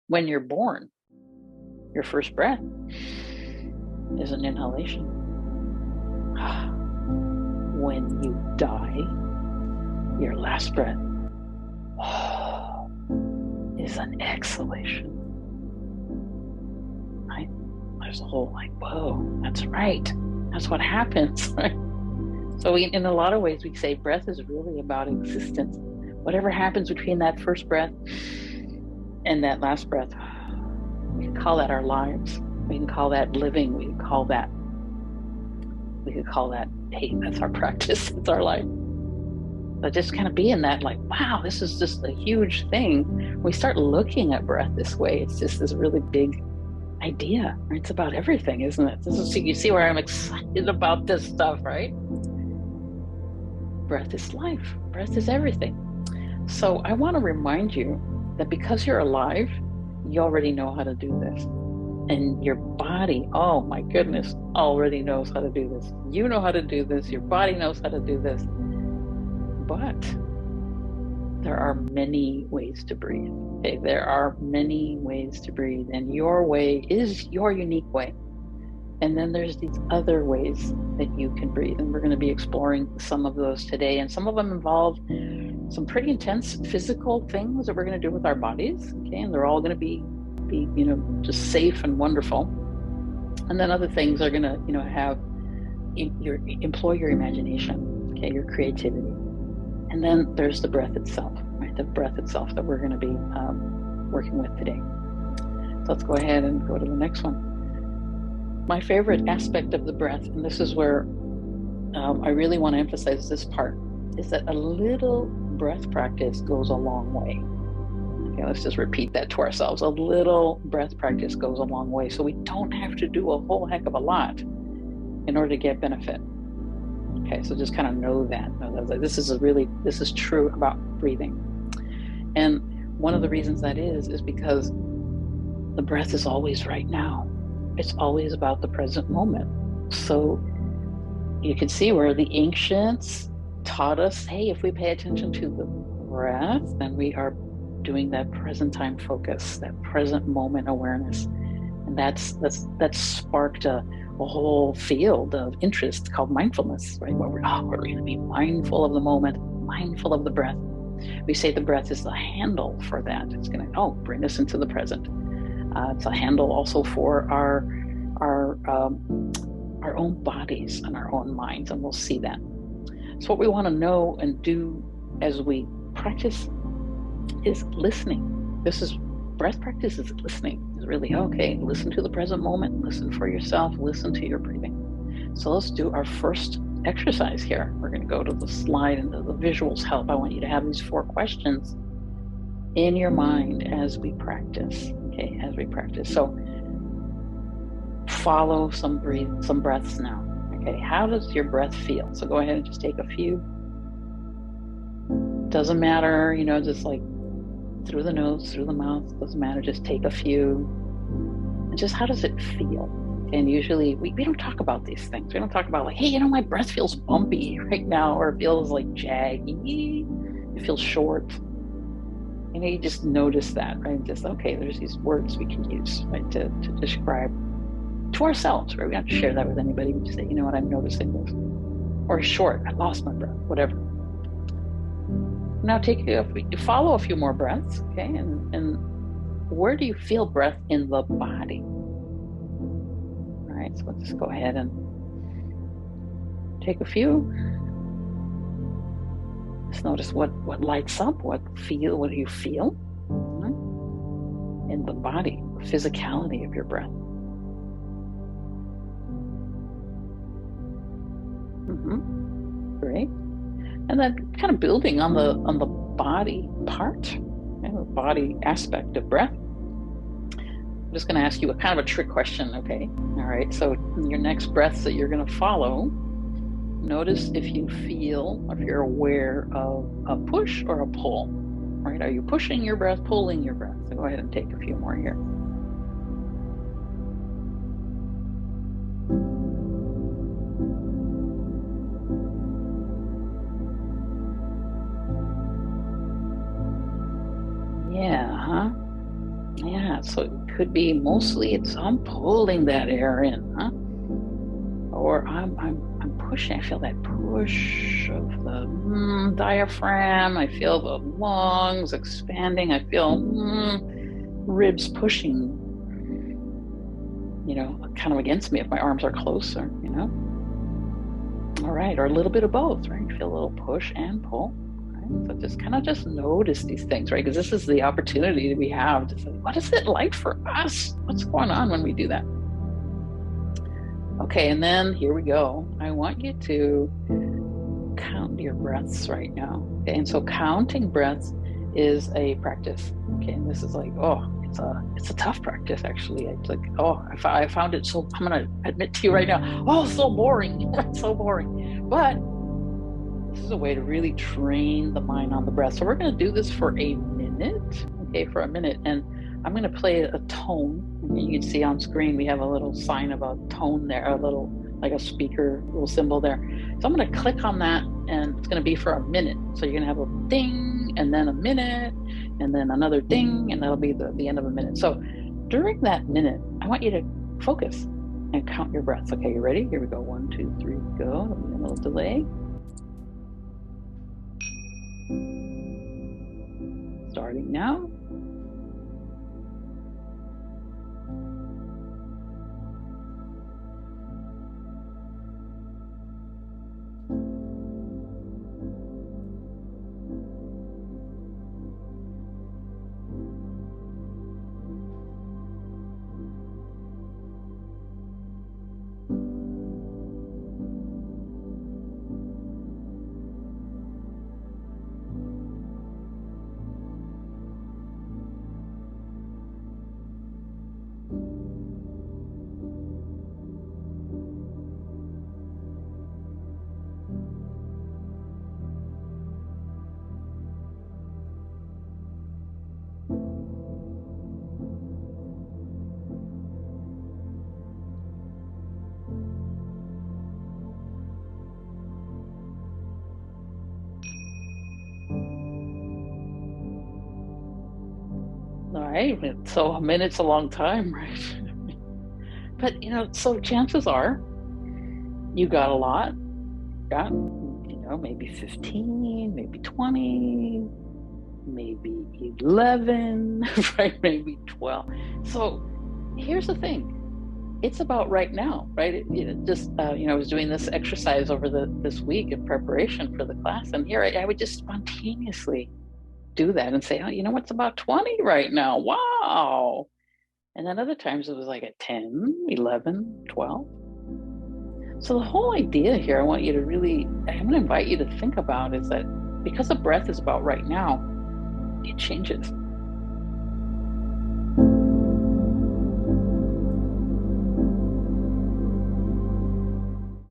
When you're born, your first breath is an inhalation. When you die, your last breath is an exhalation. Right? There's a whole like, whoa, that's right. That's what happens, right? So in a lot of ways, we say breath is really about existence. Whatever happens between that first breath and that last breath, we can call that our lives. We can call that living. We could call that, hey, that's our practice. It's our life. But just kind of be in that, like, wow, this is just a huge thing. We start looking at breath this way. It's just this really big idea. Right? It's about everything, isn't it? You see where I'm excited about this stuff, right? Breath is life. Breath is everything. So I want to remind you that because you're alive, you already know how to do this. And your body, oh my goodness, already knows how to do this. You know how to do this. Your body knows how to do this. But there are many ways to breathe. Okay, there are many ways to breathe, and your way is your unique way. And then there's these other ways that you can breathe, and we're going to be exploring some of those today. And some of them involve some pretty intense physical things that we're going to do with our bodies. Okay, and they're all going to be just safe and wonderful. And then other things are going to employ your imagination, okay, your creativity. And then there's the breath itself, right? The breath itself that we're going to be working with today. So let's go ahead and go to the next one. My favorite aspect of the breath, and this is where I really want to emphasize this part, is that a little breath practice goes a long way. Okay, let's just repeat that to ourselves. A little breath practice goes a long way. So we don't have to do a whole heck of a lot in order to get benefit. Okay, so just kind of know that. This is true about breathing. And one of the reasons that is because the breath is always right now. It's always about the present moment. So you can see where the ancients taught us, hey, if we pay attention to the breath, then we are doing that present time focus, that present moment awareness. And that's sparked a whole field of interest called mindfulness, right? Where we're going to be mindful of the moment, mindful of the breath. We say the breath is the handle for that. It's going to bring us into the present. It's a handle also for our own bodies and our own minds, and we'll see that. So what we want to know and do as we practice is listening. Breath practice is listening. It's really, listen to the present moment, listen for yourself, listen to your breathing. So let's do our first exercise here. We're going to go to the slide, and the visuals help. I want you to have these 4 questions in your mind as we practice. Okay, as we practice. So follow some breaths now. Okay, how does your breath feel? So go ahead and just take a few. Doesn't matter, just like through the nose, through the mouth, doesn't matter, just take a few. And just how does it feel? And usually we don't talk about these things. We don't talk about like, hey, my breath feels bumpy right now, or it feels like jaggy, it feels short. You just notice that, right? Just, there's these words we can use, right, to describe to ourselves, right? We don't have to share that with anybody. We just say, what, I'm noticing this. Or short, I lost my breath, whatever. Now follow a few more breaths, okay? And where do you feel breath in the body? All right, so let's just go ahead and take a few. Just notice what lights up, what do you feel in the body, the physicality of your breath. Great. And then kind of building on the body part, the body aspect of breath. I'm just going to ask you a kind of a trick question, okay? All right, so your next breaths that you're going to follow, notice if you feel, if you're aware of a push or a pull, right? Are you pushing your breath, pulling your breath? So go ahead and take a few more here. Yeah, that. So it could be mostly I'm pulling that air in, huh? Or I'm pushing. I feel that push of the diaphragm. I feel the lungs expanding. I feel ribs pushing, kind of against me if my arms are closer, All right, or a little bit of both, right? You feel a little push and pull, right? So just notice these things, right? Because this is the opportunity that we have to say, what is it like for us? What's going on when we do that? Okay, and then here we go. I want you to count your breaths right now. Okay, and so counting breaths is a practice. Okay, and this is like, it's a tough practice actually. It's like, I found it so. I'm gonna admit to you right now. So boring, so boring. But this is a way to really train the mind on the breath. So we're gonna do this for a minute. Okay, for a minute, and I'm going to play a tone. You can see on screen we have a little sign of a tone there, a little like a speaker, little symbol there. So I'm going to click on that, and it's going to be for a minute. So you're going to have a ding, and then a minute, and then another ding, and that'll be the end of a minute. So during that minute, I want you to focus and count your breaths. Okay, you ready? Here we go. 1, 2, 3, go. There'll be a little delay. Starting now. All right, so a minute's a long time, right? But so chances are you got a lot, got maybe 15, maybe 20, maybe 11, right? Maybe 12. So here's the thing. It's about right now, right? I was doing this exercise over this week in preparation for the class, and here I would just spontaneously do that and say, it's about 20 right now. Wow. And then other times it was like at 10, 11, 12. So the whole idea here, I'm going to invite you to think about is that because the breath is about right now, it changes.